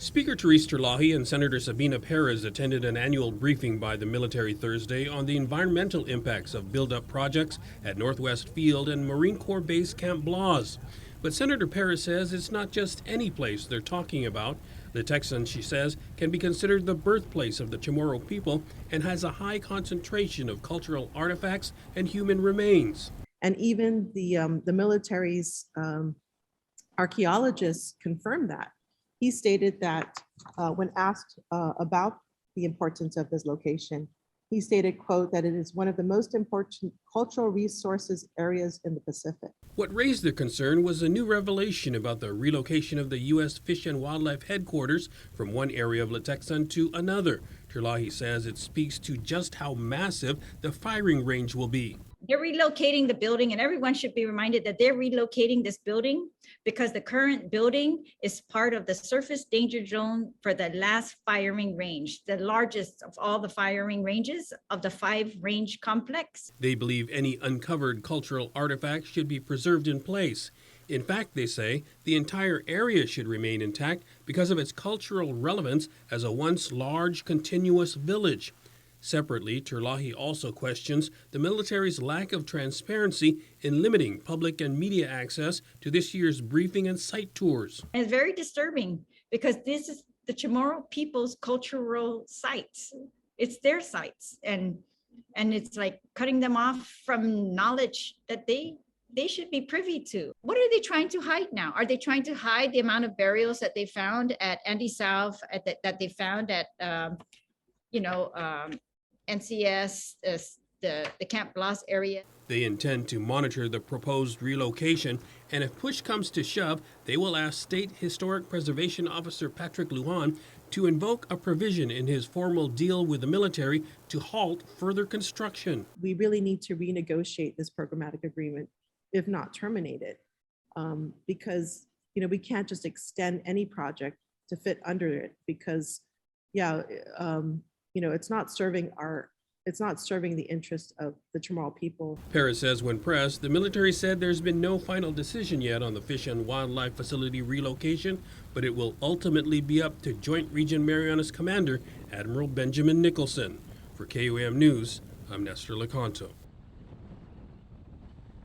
Speaker Terlaje and Senator Sabina Perez attended an annual briefing by the military Thursday on the environmental impacts of build-up projects at Northwest Field and Marine Corps Base Camp Blas. But Senator Perez says it's not just any place they're talking about. Litekyan, she says, can be considered the birthplace of the Chamorro people and has a high concentration of cultural artifacts and human remains. And even the military's archaeologists confirmed that. He stated that when asked about the importance of this location, he stated, quote, that it is one of the most important cultural resources areas in the Pacific. What raised their concern was a new revelation about the relocation of the U.S. Fish and Wildlife headquarters from one area of Litekyan to another. Terlaje says it speaks to just how massive the firing range will be. They're relocating the building, and everyone should be reminded that they're relocating this building because the current building is part of the surface danger zone for the last firing range, the largest of all the firing ranges of the 5-range complex. They believe any uncovered cultural artifacts should be preserved in place. In fact, they say, the entire area should remain intact because of its cultural relevance as a once large, continuous village. Separately, Terlaje also questions the military's lack of transparency in limiting public and media access to this year's briefing and site tours. And it's very disturbing because this is the Chamorro people's cultural sites. It's their sites, and it's like cutting them off from knowledge that they should be privy to. What are they trying to hide now? Are they trying to hide the amount of burials that they found at Andy South, that they found at NCS, the Camp Blas area? They intend to monitor the proposed relocation, and if push comes to shove, they will ask State Historic Preservation Officer Patrick Lujan to invoke a provision in his formal deal with the military to halt further construction. We really need to renegotiate this programmatic agreement, if not terminate it, because we can't just extend any project to fit under it, because it's not serving the interest of the Chamorro people. Perez says when pressed, the military said there's been no final decision yet on the Fish and Wildlife Facility relocation, but it will ultimately be up to Joint Region Marianas Commander Admiral Benjamin Nicholson. For KUAM News, I'm Nestor Lecanto.